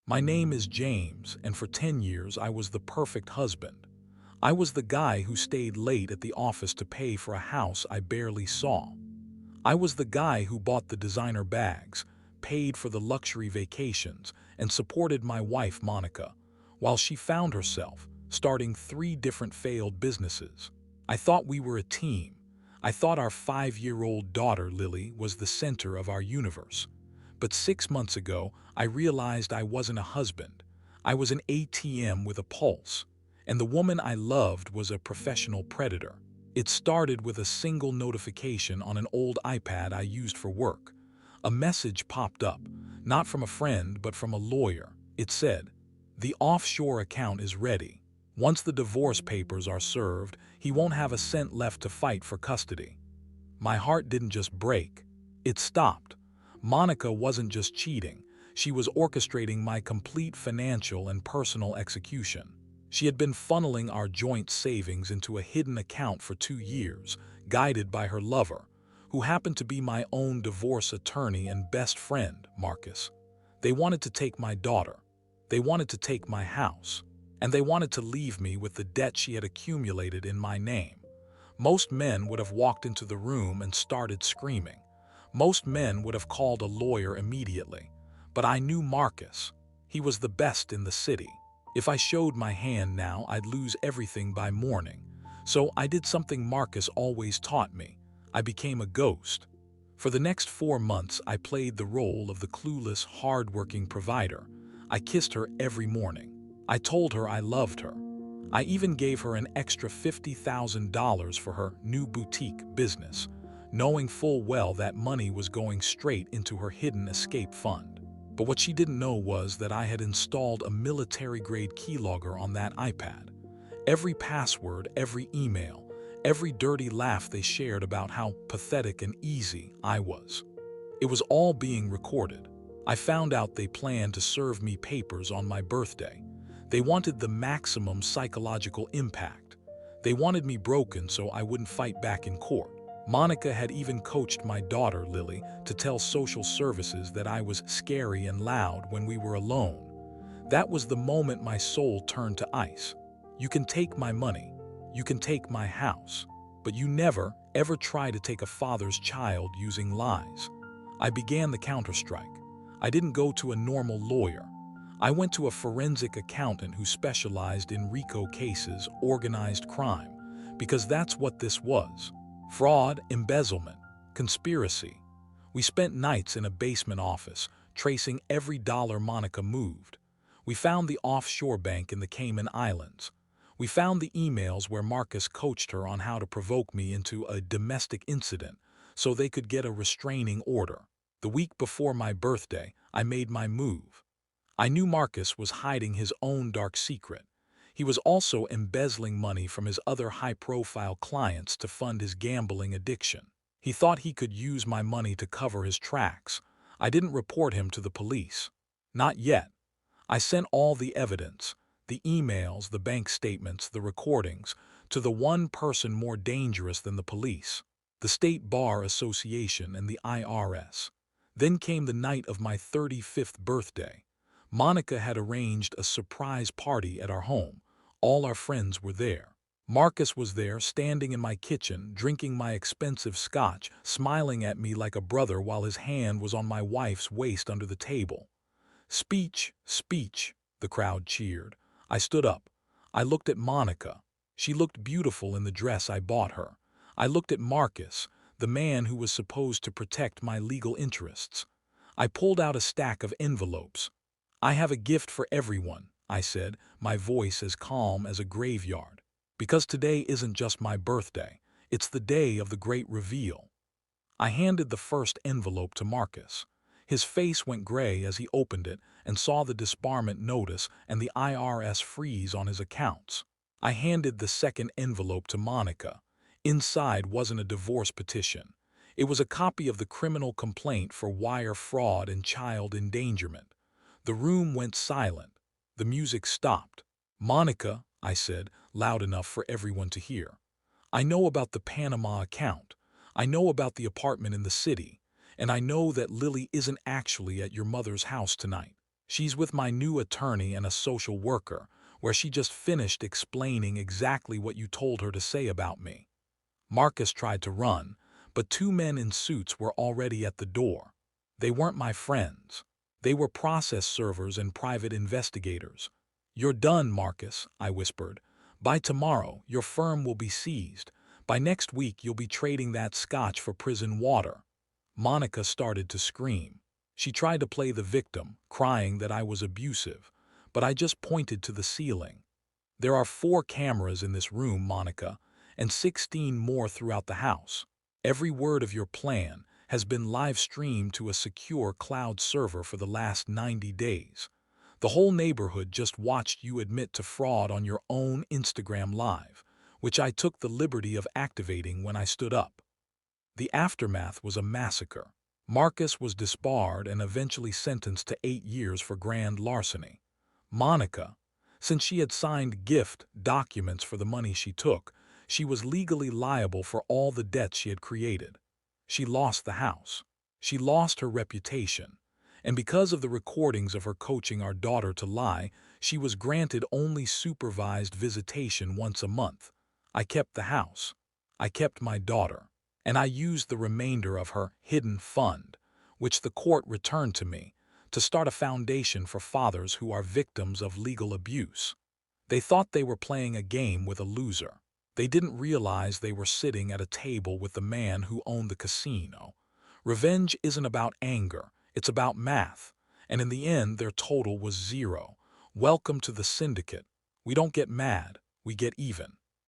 My name is James, and for 10 years I was the perfect husband. I was the guy who stayed late at the office to pay for a house I barely saw. I was the guy who bought the designer bags, paid for the luxury vacations, and supported my wife, Monica, while she found herself starting 3 different failed businesses. I thought we were a team. I thought our 5-year-old daughter, Lily, was the center of our universe. But 6 months ago, I realized I wasn't a husband. I was an ATM with a pulse. And the woman I loved was a professional predator. It started with a single notification on an old iPad I used for work. A message popped up, not from a friend but from a lawyer. It said, "The offshore account is ready. Once the divorce papers are served, he won't have a cent left to fight for custody." My heart didn't just break, it stopped. Monica wasn't just cheating, she was orchestrating my complete financial and personal execution. She had been funneling our joint savings into a hidden account for 2 years, guided by her lover, who happened to be my own divorce attorney and best friend, Marcus. They wanted to take my daughter. They wanted to take my house. And they wanted to leave me with the debt she had accumulated in my name. Most men would have walked into the room and started screaming. Most men would have called a lawyer immediately. But I knew Marcus. He was the best in the city. If I showed my hand now, I'd lose everything by morning. So I did something Marcus always taught me. I became a ghost. For the next 4 months, I played the role of the clueless, hardworking provider. I kissed her every morning. I told her I loved her. I even gave her an extra $50,000 for her new boutique business, knowing full well that money was going straight into her hidden escape fund. But what she didn't know was that I had installed a military-grade keylogger on that iPad. Every password, every email, every dirty laugh they shared about how pathetic and easy I was. It was all being recorded. I found out they planned to serve me papers on my birthday. They wanted the maximum psychological impact. They wanted me broken so I wouldn't fight back in court. Monica had even coached my daughter, Lily, to tell social services that I was scary and loud when we were alone. That was the moment my soul turned to ice. You can take my money. You can take my house. But you never, ever try to take a father's child using lies. I began the counterstrike. I didn't go to a normal lawyer. I went to a forensic accountant who specialized in RICO cases, organized crime, because that's what this was. Fraud, embezzlement, conspiracy. We spent nights in a basement office, tracing every dollar Monica moved. We found the offshore bank in the Cayman Islands. We found the emails where Marcus coached her on how to provoke me into a domestic incident so they could get a restraining order. The week before my birthday, I made my move. I knew Marcus was hiding his own dark secret. He was also embezzling money from his other high-profile clients to fund his gambling addiction. He thought he could use my money to cover his tracks. I didn't report him to the police. Not yet. I sent all the evidence, the emails, the bank statements, the recordings, to the one person more dangerous than the police, the State Bar Association and the IRS. Then came the night of my 35th birthday. Monica had arranged a surprise party at our home. All our friends were there. Marcus was there, standing in my kitchen, drinking my expensive scotch, smiling at me like a brother while his hand was on my wife's waist under the table. "Speech, speech," the crowd cheered. I stood up. I looked at Monica. She looked beautiful in the dress I bought her. I looked at Marcus, the man who was supposed to protect my legal interests. I pulled out a stack of envelopes. "I have a gift for everyone," I said, my voice as calm as a graveyard. "Because today isn't just my birthday. It's the day of the great reveal." I handed the first envelope to Marcus. His face went gray as he opened it and saw the disbarment notice and the IRS freeze on his accounts. I handed the second envelope to Monica. Inside wasn't a divorce petition. It was a copy of the criminal complaint for wire fraud and child endangerment. The room went silent. The music stopped. "Monica," I said, loud enough for everyone to hear, "I know about the Panama account. I know about the apartment in the city. And I know that Lily isn't actually at your mother's house tonight. She's with my new attorney and a social worker, where she just finished explaining exactly what you told her to say about me. Marcus tried to run, but two men in suits were already at the door. They weren't my friends. They were process servers and private investigators. "You're done, Marcus," I whispered. "By tomorrow, your firm will be seized. By next week, you'll be trading that scotch for prison water." Monica started to scream. She tried to play the victim, crying that I was abusive, but I just pointed to the ceiling. "There are 4 cameras in this room, Monica, and 16 more throughout the house. Every word of your plan has been live-streamed to a secure cloud server for the last 90 days. The whole neighborhood just watched you admit to fraud on your own Instagram Live, which I took the liberty of activating when I stood up." The aftermath was a massacre. Marcus was disbarred and eventually sentenced to 8 years for grand larceny. Monica, since she had signed gift documents for the money she took, she was legally liable for all the debts she had created. She lost the house. She lost her reputation. And because of the recordings of her coaching our daughter to lie, she was granted only supervised visitation once a month. I kept the house. I kept my daughter. And I used the remainder of her hidden fund, which the court returned to me, to start a foundation for fathers who are victims of legal abuse. They thought they were playing a game with a loser. They didn't realize they were sitting at a table with the man who owned the casino. Revenge isn't about anger, it's about math. And in the end, their total was 0. Welcome to the Syndicate. We don't get mad, we get even.